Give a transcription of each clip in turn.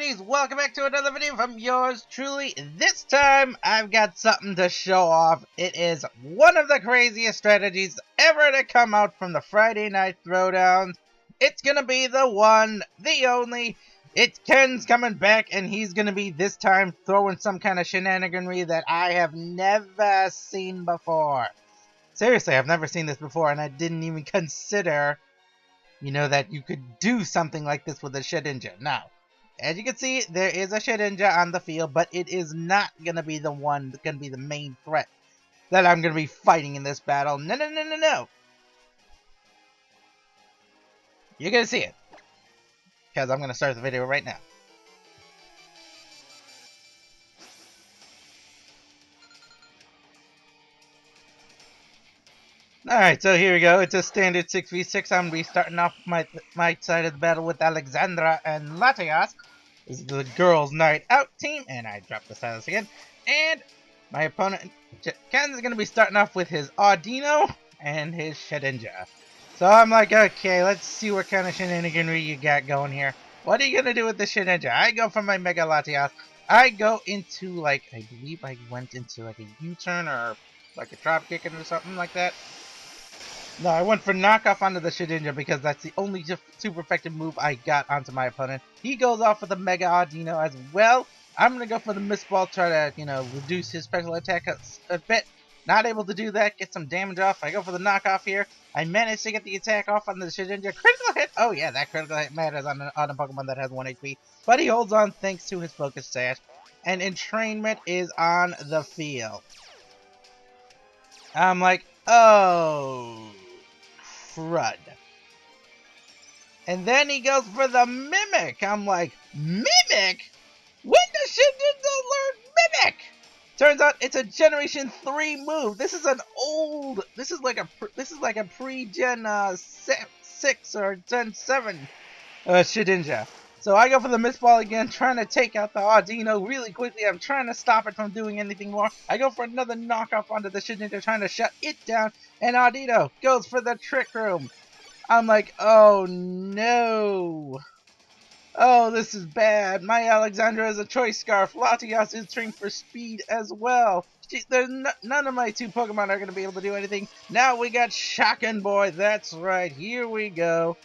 ladies, welcome back to another video from yours truly. This time, I've got something to show off. It is one of the craziest strategies ever to come out from the Friday Night Throwdowns. It's gonna be the one, the only. It's Kenz coming back, and he's gonna be, this time, throwing some kind of shenaniganry that I have never seen before. Seriously, I've never seen this before, and I didn't even consider, that you could do something like this with a Shedinja. Now, as you can see, there is a Shedinja on the field, but it is not going to be the one that's going to be the main threat that I'm going to be fighting in this battle. No, no, no, no, no. You're going to see it, because I'm going to start the video right now. Alright, so here we go. It's a standard 6v6. I'm going to be starting off my side of the battle with Alexandra and Latias. This is the girls' night out team, and I dropped the stylus again. And my opponent, Kenz, is going to be starting off with his Audino and his Shedinja. So I'm like, okay, let's see what kind of shenaniganry you got going here. What are you going to do with the Shedinja? I go for my Mega Latias. I go into, I believe I went into, a U-turn or, a drop kicking or something like that. No, I went for knockoff onto the Shedinja because that's the only super effective move I got onto my opponent. He goes off with a Mega Audino as well. I'm going to go for the Mist Ball, try to, reduce his special attack a bit. Not able to do that, get some damage off. I go for the knockoff here. I managed to get the attack off on the Shedinja. Critical hit! Oh yeah, that critical hit matters on a Pokemon that has 1 HP. But he holds on thanks to his Focus Sash. And Entrainment is on the field. I'm like, oh, crud. And then he goes for the Mimic. I'm like, Mimic? When does Shedinja learn Mimic? Turns out it's a Generation 3 move. This is like a pre-Gen 6 or Gen 7 Shedinja. So I go for the Mist Ball again, trying to take out the Audino really quickly. I'm trying to stop it from doing anything more. I go for another knockoff onto the Shedinja, trying to shut it down. And Audino goes for the Trick Room. I'm like, oh no. Oh, this is bad. My Alexandra is a Choice Scarf. Latias is trained for speed as well. None of my two Pokemon are going to be able to do anything. Now we got Shockin' Boy. That's right. Here we go.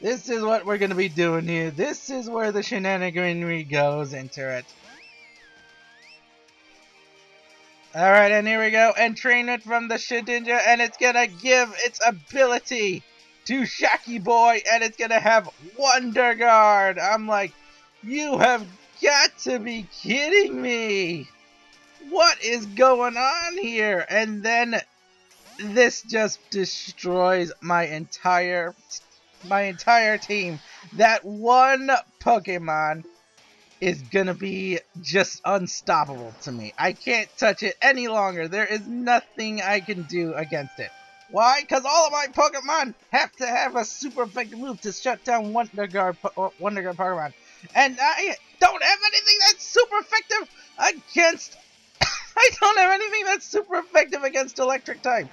This is what we're going to be doing here. This is where the shenaniganry goes into it. Alright, and here we go. Entrainment from the Shedinja, and it's going to give its ability to Shocky Boy, and it's going to have Wonder Guard. I'm like, you have got to be kidding me. What is going on here? And then this just destroys my entire team. That one Pokemon is gonna be just unstoppable to me. I can't touch it any longer. There is nothing I can do against it. Why? Because all of my Pokemon have to have a super effective move to shut down Wonder Guard Pokemon. And I don't have anything that's super effective against... I don't have anything that's super effective against Electric type.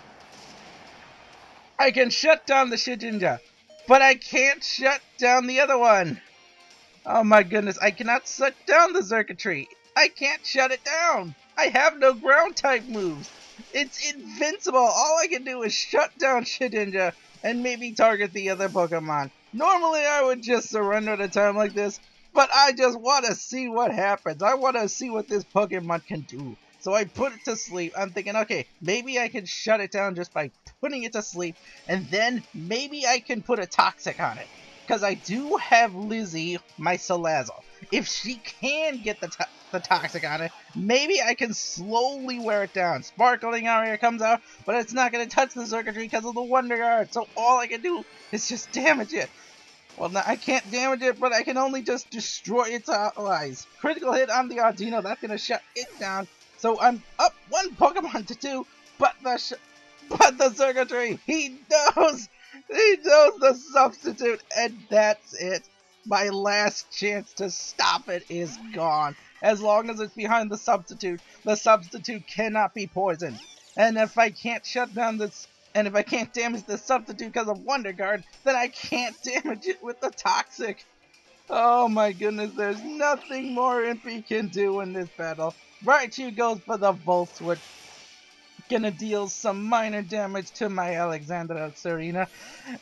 I can shut down the Shedinja, but I can't shut down the other one. Oh my goodness, I cannot shut down the Xurkitree. I can't shut it down. I have no ground type moves. It's invincible. All I can do is shut down Shedinja and maybe target the other Pokemon. Normally I would just surrender at a time like this, but I just want to see what happens. I want to see what this Pokemon can do. So I put it to sleep. I'm thinking, okay, maybe I can shut it down just by putting it to sleep, and then maybe I can put a Toxic on it. Because I do have Lizzie, my Salazzle. If she can get the Toxic on it, maybe I can slowly wear it down. Sparkling Aria comes out, but it's not going to touch the Xurkitree because of the Wonder Guard. So all I can do is just damage it. Well, no, I can't damage it, but I can only just destroy its allies. Critical hit on the Audino, that's going to shut it down. So I'm up 1 Pokemon to 2, but the Xurkitree, he knows the substitute, and that's it. My last chance to stop it is gone. As long as it's behind the substitute cannot be poisoned. And if I can't shut down this, and if I can't damage the substitute because of Wonder Guard, then I can't damage it with the Toxic. Oh my goodness, there's nothing more Impy can do in this battle. Raichu goes for the Volt Switch. Gonna deal some minor damage to my Alexandra Serena.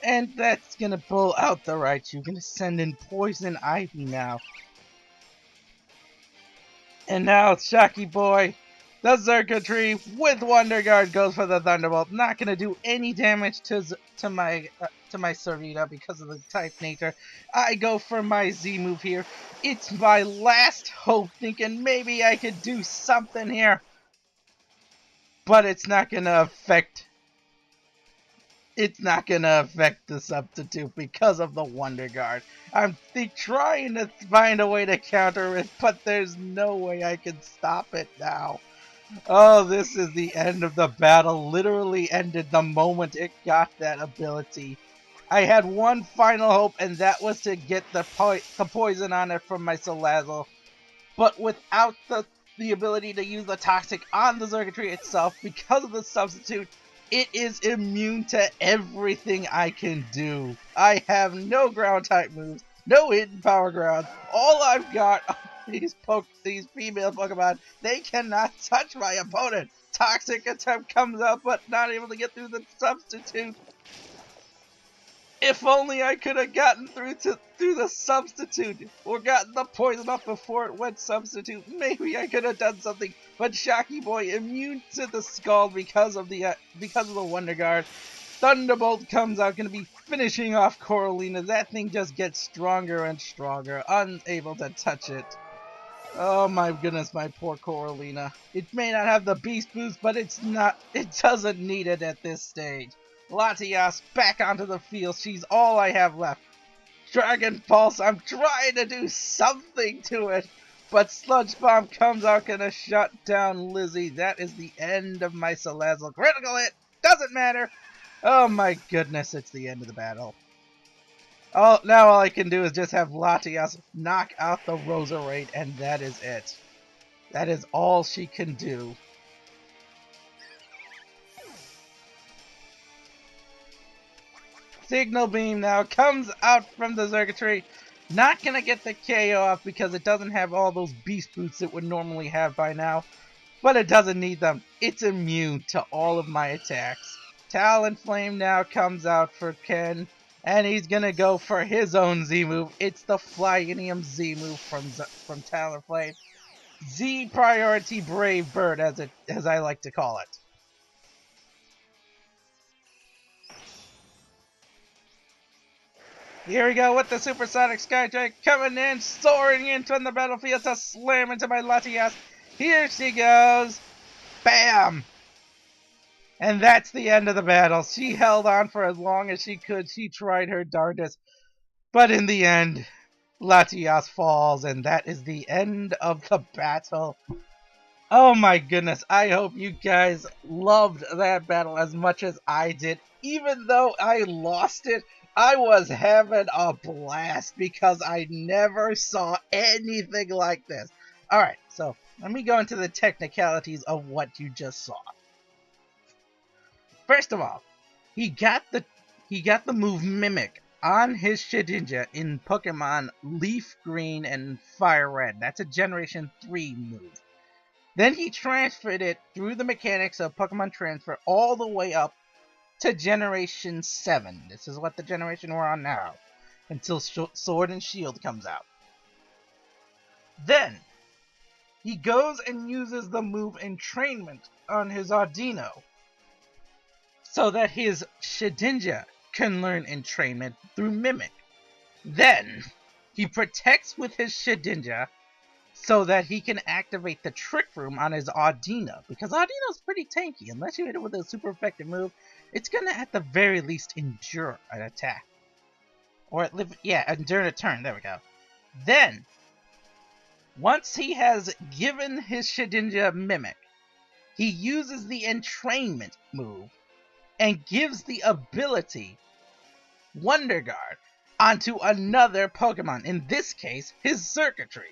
And that's gonna pull out the Raichu. Gonna send in Poison Ivy now. And now Shocky Boy, the Xurkitree with Wonder Guard goes for the Thunderbolt. Not gonna do any damage to my Serena because of the type nature. I go for my Z move here. It's my last hope, thinking maybe I could do something here, but it's not gonna affect. It's not gonna affect the substitute because of the Wonder Guard. I'm trying to find a way to counter it, but there's no way I can stop it now. Oh, this is the end of the battle. Literally ended the moment it got that ability. I had one final hope, and that was to get the poison on it from my Salazzle. But without the ability to use the Toxic on the Xurkitree itself, because of the substitute, it is immune to everything I can do. I have no ground type moves, no hidden power ground. All I've got are these female Pokemon. They cannot touch my opponent. Toxic attempt comes out, but not able to get through the substitute. If only I could have gotten through the substitute, or gotten the poison up before it went substitute. Maybe I could have done something. But Shocky Boy immune to the Scald because of the Wonder Guard. Thunderbolt comes out, gonna be finishing off Coralina. That thing just gets stronger and stronger, unable to touch it. Oh my goodness, my poor Coralina. It may not have the Beast Boost, but it doesn't need it at this stage. Latias back onto the field. She's all I have left. Dragon Pulse, I'm trying to do something to it, but Sludge Bomb comes out, gonna shut down Lizzie. That is the end of my Salazzle. Critical hit, doesn't matter. Oh my goodness, it's the end of the battle. Oh, now all I can do is just have Latias knock out the Roserade, and that is it. That is all she can do. Signal Beam now comes out from the Xurkitree. Not gonna get the KO off because it doesn't have all those Beast Boots it would normally have by now. But it doesn't need them. It's immune to all of my attacks. Talonflame now comes out for Ken. And he's gonna go for his own Z move. It's the Flyinium Z move from Talonflame. Z Priority Brave Bird, as I like to call it. Here we go with the Supersonic Skydrake coming in, soaring into the battlefield to slam into my Latias. Here she goes. Bam! And that's the end of the battle. She held on for as long as she could. She tried her darndest. But in the end, Latias falls, and that is the end of the battle. Oh my goodness, I hope you guys loved that battle as much as I did. Even though I lost it, I was having a blast because I never saw anything like this. Alright, so let me go into the technicalities of what you just saw. First of all, he got the move Mimic on his Shedinja in Pokemon Leaf Green and Fire Red. That's a Generation 3 move. Then he transferred it through the mechanics of Pokemon Transfer all the way up to Generation 7. This is what the generation we're on now, until Sword and Shield comes out. Then, he goes and uses the move Entrainment on his Audino, so that his Shedinja can learn Entrainment through Mimic. Then, he protects with his Shedinja, so that he can activate the Trick Room on his Audino, because Audino's pretty tanky. Unless you hit it with a super effective move, it's gonna at the very least endure an attack. Or endure a turn, there we go. Then, once he has given his Shedinja Mimic, he uses the Entrainment move, and gives the ability Wonder Guard onto another Pokemon, in this case, his Xurkitree.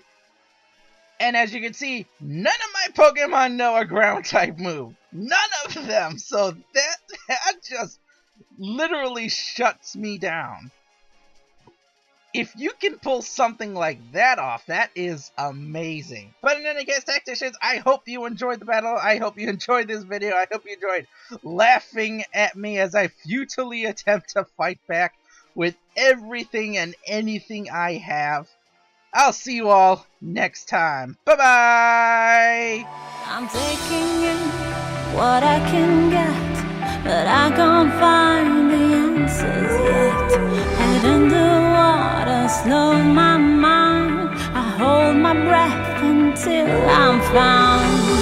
And as you can see, none of my Pokemon know a ground type move. None of them. So that just literally shuts me down. if you can pull something like that off, that is amazing. But in any case, tacticians, I hope you enjoyed the battle. I hope you enjoyed this video. I hope you enjoyed laughing at me as I futilely attempt to fight back with everything and anything I have. I'll see you all next time. Bye-bye! I'm taking in what I can get, but I can't find the answers yet. Head in the water, slow my mind. I hold my breath until I'm found.